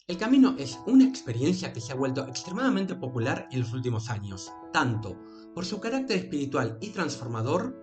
El camino es una experiencia que se ha vuelto extremadamente popular en los últimos años, tanto por su carácter espiritual y transformador,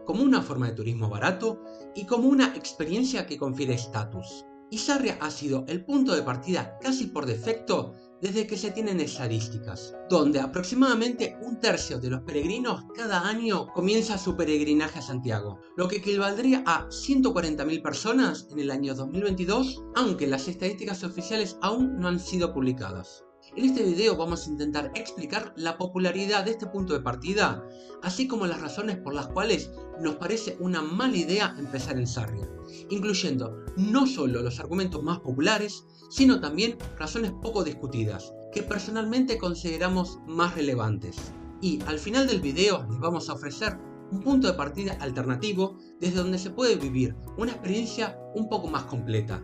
como una forma de turismo barato y como una experiencia que confiere estatus. Y Sarria ha sido el punto de partida casi por defecto desde que se tienen estadísticas, donde aproximadamente un tercio de los peregrinos cada año comienza su peregrinaje a Santiago, lo que equivaldría a 140.000 personas en el año 2022, aunque las estadísticas oficiales aún no han sido publicadas. En este video vamos a intentar explicar la popularidad de este punto de partida, así como las razones por las cuales nos parece una mala idea empezar en Sarria, incluyendo no solo los argumentos más populares, sino también razones poco discutidas, que personalmente consideramos más relevantes. Y al final del video les vamos a ofrecer un punto de partida alternativo desde donde se puede vivir una experiencia un poco más completa.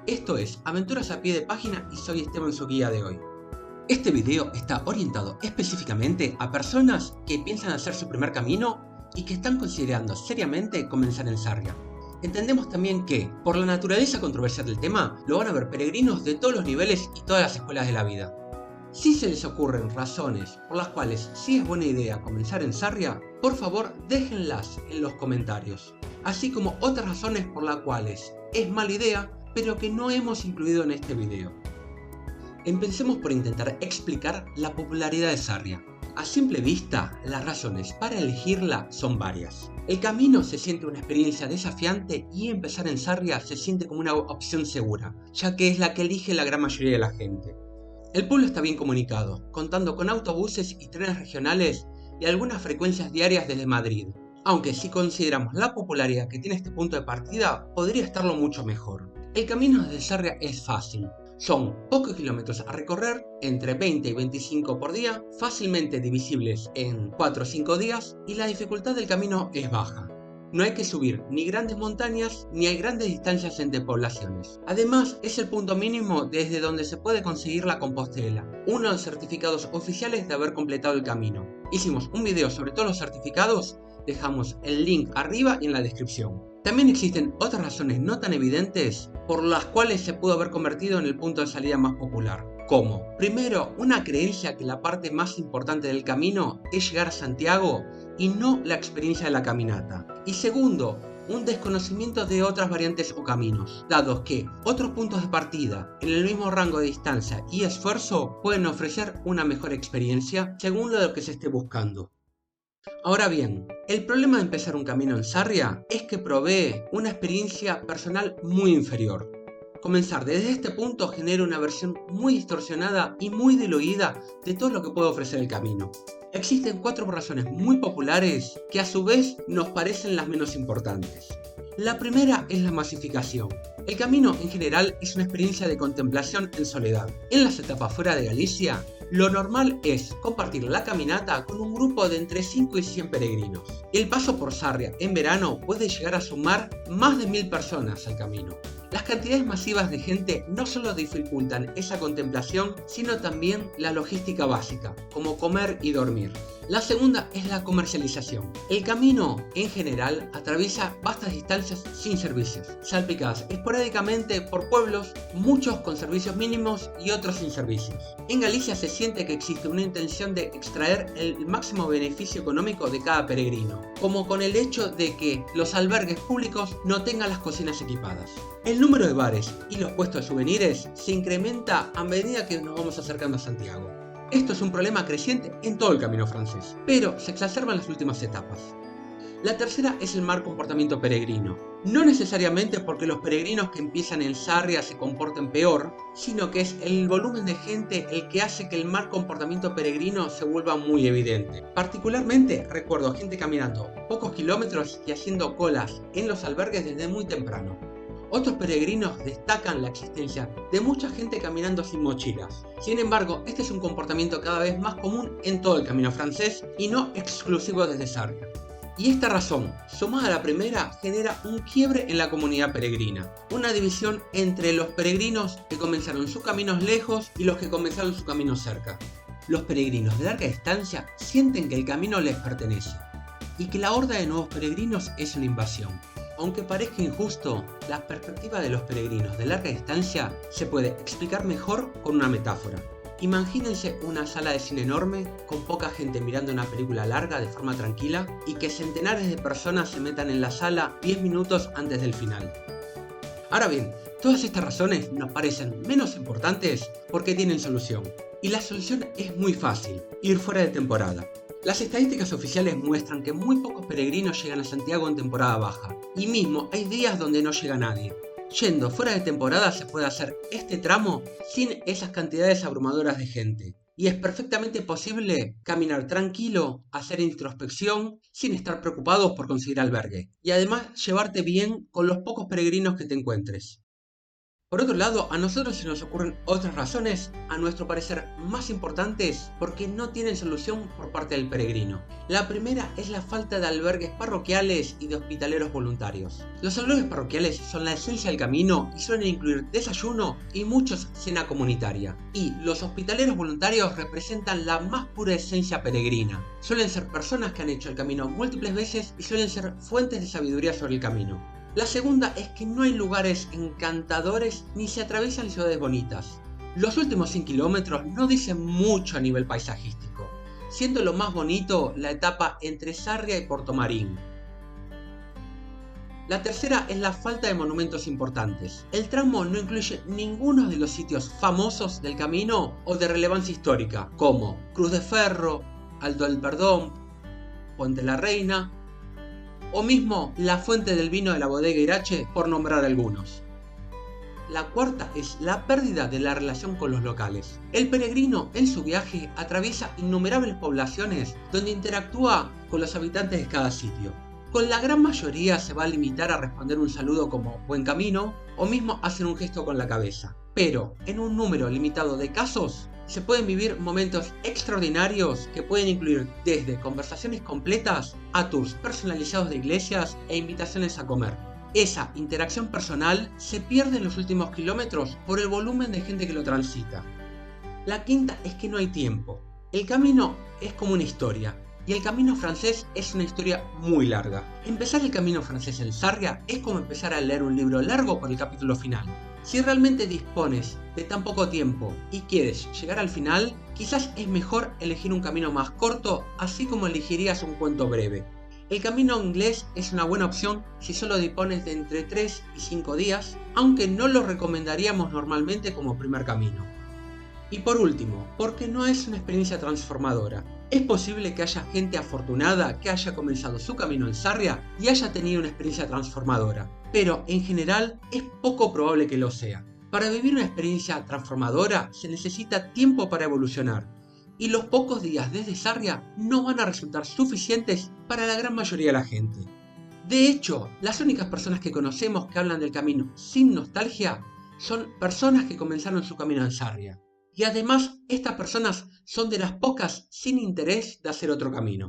Esto es Aventuras a pie de página y soy Esteban, su guía de hoy. Este video está orientado específicamente a personas que piensan hacer su primer camino y que están considerando seriamente comenzar en Sarria. Entendemos también que, por la naturaleza controversial del tema, lo van a ver peregrinos de todos los niveles y todas las escuelas de la vida. Si se les ocurren razones por las cuales sí es buena idea comenzar en Sarria, por favor déjenlas en los comentarios, así como otras razones por las cuales es mala idea, pero que no hemos incluido en este video. Empecemos por intentar explicar la popularidad de Sarria. A simple vista, las razones para elegirla son varias. El camino se siente una experiencia desafiante y empezar en Sarria se siente como una opción segura, ya que es la que elige la gran mayoría de la gente. El pueblo está bien comunicado, contando con autobuses y trenes regionales y algunas frecuencias diarias desde Madrid, aunque si consideramos la popularidad que tiene este punto de partida, podría estarlo mucho mejor. El camino desde Sarria es fácil. Son pocos kilómetros a recorrer, entre 20 y 25 por día, fácilmente divisibles en 4 o 5 días, y la dificultad del camino es baja. No hay que subir ni grandes montañas ni hay grandes distancias entre poblaciones. Además, es el punto mínimo desde donde se puede conseguir la Compostela, uno de los certificados oficiales de haber completado el camino. Hicimos un video sobre todos los certificados, dejamos el link arriba y en la descripción. También existen otras razones no tan evidentes por las cuales se pudo haber convertido en el punto de salida más popular, como, primero, una creencia que la parte más importante del camino es llegar a Santiago y no la experiencia de la caminata, y segundo, un desconocimiento de otras variantes o caminos, dado que otros puntos de partida en el mismo rango de distancia y esfuerzo pueden ofrecer una mejor experiencia según lo que se esté buscando. Ahora bien, el problema de empezar un camino en Sarria es que provee una experiencia personal muy inferior. Comenzar desde este punto genera una versión muy distorsionada y muy diluida de todo lo que puede ofrecer el camino. Existen 4 razones muy populares que a su vez nos parecen las menos importantes. La primera es la masificación. El camino en general es una experiencia de contemplación en soledad. En las etapas fuera de Galicia, lo normal es compartir la caminata con un grupo de entre 5 y 100 peregrinos. El paso por Sarria en verano puede llegar a sumar más de 1000 personas al camino. Las cantidades masivas de gente no solo dificultan esa contemplación, sino también la logística básica, como comer y dormir. La segunda es la comercialización. El camino, en general, atraviesa vastas distancias sin servicios, salpicadas esporádicamente por pueblos, muchos con servicios mínimos y otros sin servicios. En Galicia se siente que existe una intención de extraer el máximo beneficio económico de cada peregrino, como con el hecho de que los albergues públicos no tengan las cocinas equipadas. El número de bares y los puestos de souvenirs se incrementa a medida que nos vamos acercando a Santiago. Esto es un problema creciente en todo el camino francés, pero se exacerba en las últimas etapas. La tercera es el mal comportamiento peregrino. No necesariamente porque los peregrinos que empiezan en Sarria se comporten peor, sino que es el volumen de gente el que hace que el mal comportamiento peregrino se vuelva muy evidente. Particularmente recuerdo a gente caminando pocos kilómetros y haciendo colas en los albergues desde muy temprano. Otros peregrinos destacan la existencia de mucha gente caminando sin mochilas. Sin embargo, este es un comportamiento cada vez más común en todo el camino francés y no exclusivo desde Sarria. Y esta razón, sumada a la primera, genera un quiebre en la comunidad peregrina. Una división entre los peregrinos que comenzaron sus caminos lejos y los que comenzaron sus caminos cerca. Los peregrinos de larga distancia sienten que el camino les pertenece y que la horda de nuevos peregrinos es una invasión. Aunque parezca injusto, la perspectiva de los peregrinos de larga distancia se puede explicar mejor con una metáfora. Imagínense una sala de cine enorme, con poca gente mirando una película larga de forma tranquila y que centenares de personas se metan en la sala 10 minutos antes del final. Ahora bien, todas estas razones nos parecen menos importantes porque tienen solución. Y la solución es muy fácil, ir fuera de temporada. Las estadísticas oficiales muestran que muy pocos peregrinos llegan a Santiago en temporada baja, y mismo hay días donde no llega nadie. Yendo fuera de temporada se puede hacer este tramo sin esas cantidades abrumadoras de gente. Y es perfectamente posible caminar tranquilo, hacer introspección, sin estar preocupados por conseguir albergue. Y además llevarte bien con los pocos peregrinos que te encuentres. Por otro lado, a nosotros se nos ocurren otras razones, a nuestro parecer más importantes, porque no tienen solución por parte del peregrino. La primera es la falta de albergues parroquiales y de hospitaleros voluntarios. Los albergues parroquiales son la esencia del camino y suelen incluir desayuno y muchos cena comunitaria. Y los hospitaleros voluntarios representan la más pura esencia peregrina. Suelen ser personas que han hecho el camino múltiples veces y suelen ser fuentes de sabiduría sobre el camino. La segunda es que no hay lugares encantadores ni se atraviesan ciudades bonitas. Los últimos 100 kilómetros no dicen mucho a nivel paisajístico, siendo lo más bonito la etapa entre Sarria y Puerto Marín. La tercera es la falta de monumentos importantes. El tramo no incluye ninguno de los sitios famosos del camino o de relevancia histórica, como Cruz de Ferro, Alto del Perdón, Puente la Reina, o mismo la fuente del vino de la bodega Irache, por nombrar algunos. La cuarta es la pérdida de la relación con los locales. El peregrino en su viaje atraviesa innumerables poblaciones donde interactúa con los habitantes de cada sitio. Con la gran mayoría se va a limitar a responder un saludo como buen camino o mismo hacer un gesto con la cabeza. Pero en un número limitado de casos se pueden vivir momentos extraordinarios que pueden incluir desde conversaciones completas a tours personalizados de iglesias e invitaciones a comer. Esa interacción personal se pierde en los últimos kilómetros por el volumen de gente que lo transita. La quinta es que no hay tiempo. El camino es como una historia y el camino francés es una historia muy larga. Empezar el camino francés en Sarria es como empezar a leer un libro largo por el capítulo final. Si realmente dispones de tan poco tiempo y quieres llegar al final, quizás es mejor elegir un camino más corto, así como elegirías un cuento breve. El camino inglés es una buena opción si solo dispones de entre 3 y 5 días, aunque no lo recomendaríamos normalmente como primer camino. Y por último, porque no es una experiencia transformadora. Es posible que haya gente afortunada que haya comenzado su camino en Sarria y haya tenido una experiencia transformadora, pero en general es poco probable que lo sea. Para vivir una experiencia transformadora se necesita tiempo para evolucionar, y los pocos días desde Sarria no van a resultar suficientes para la gran mayoría de la gente. De hecho, las únicas personas que conocemos que hablan del camino sin nostalgia son personas que comenzaron su camino en Sarria. Y además, estas personas son de las pocas sin interés de hacer otro camino.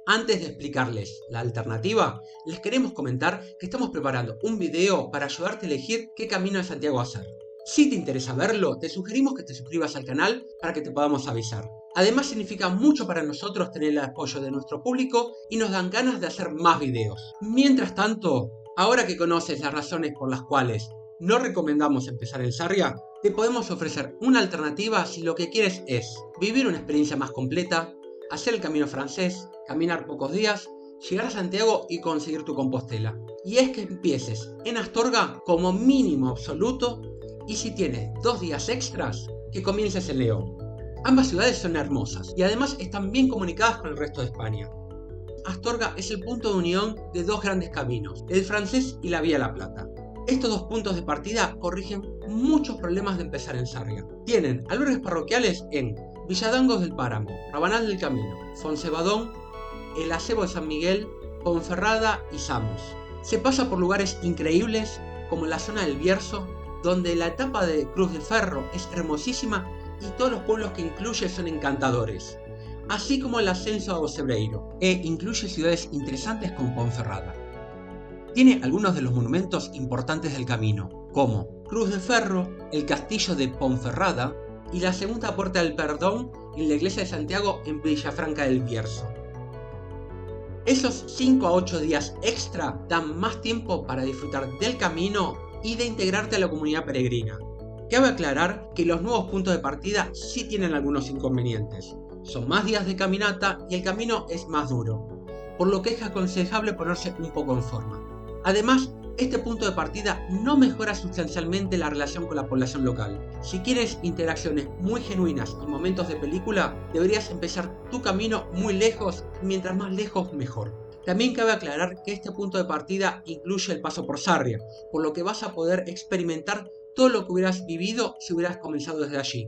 Antes de explicarles la alternativa, les queremos comentar que estamos preparando un video para ayudarte a elegir qué camino de Santiago hacer. Si te interesa verlo, te sugerimos que te suscribas al canal para que te podamos avisar. Además, significa mucho para nosotros tener el apoyo de nuestro público y nos dan ganas de hacer más videos. Mientras tanto, ahora que conoces las razones por las cuales no recomendamos empezar en Sarria, te podemos ofrecer una alternativa si lo que quieres es vivir una experiencia más completa, hacer el camino francés, caminar pocos días, llegar a Santiago y conseguir tu Compostela. Y es que empieces en Astorga como mínimo absoluto y si tienes 2 días extras, que comiences en León. Ambas ciudades son hermosas y además están bien comunicadas con el resto de España. Astorga es el punto de unión de 2 grandes caminos, el francés y la Vía La Plata. Estos 2 puntos de partida corrigen muchos problemas de empezar en Sarria. Tienen albergues parroquiales en Villadangos del Páramo, Rabanal del Camino, Fonsebadón, El Acebo de San Miguel, Ponferrada y Samos. Se pasa por lugares increíbles como la zona del Bierzo, donde la etapa de Cruz de Ferro es hermosísima y todos los pueblos que incluye son encantadores, así como el ascenso a Ocebreiro, e incluye ciudades interesantes como Ponferrada. Tiene algunos de los monumentos importantes del camino, como Cruz de Ferro, el castillo de Ponferrada y la segunda puerta del Perdón y la iglesia de Santiago en Villafranca del Bierzo. Esos 5 a 8 días extra dan más tiempo para disfrutar del camino y de integrarte a la comunidad peregrina. Cabe aclarar que los nuevos puntos de partida sí tienen algunos inconvenientes. Son más días de caminata y el camino es más duro, por lo que es aconsejable ponerse un poco en forma. Además, este punto de partida no mejora sustancialmente la relación con la población local. Si quieres interacciones muy genuinas y momentos de película, deberías empezar tu camino muy lejos, y mientras más lejos mejor. También cabe aclarar que este punto de partida incluye el paso por Sarria, por lo que vas a poder experimentar todo lo que hubieras vivido si hubieras comenzado desde allí.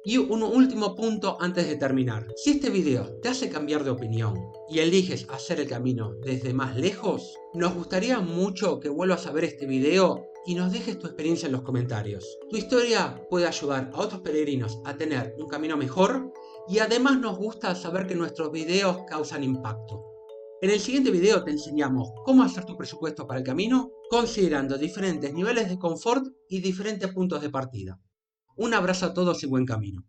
Y un último punto antes de terminar. Si este video te hace cambiar de opinión y eliges hacer el camino desde más lejos, nos gustaría mucho que vuelvas a ver este video y nos dejes tu experiencia en los comentarios. Tu historia puede ayudar a otros peregrinos a tener un camino mejor y además nos gusta saber que nuestros videos causan impacto. En el siguiente video te enseñamos cómo hacer tu presupuesto para el camino considerando diferentes niveles de confort y diferentes puntos de partida. Un abrazo a todos y buen camino.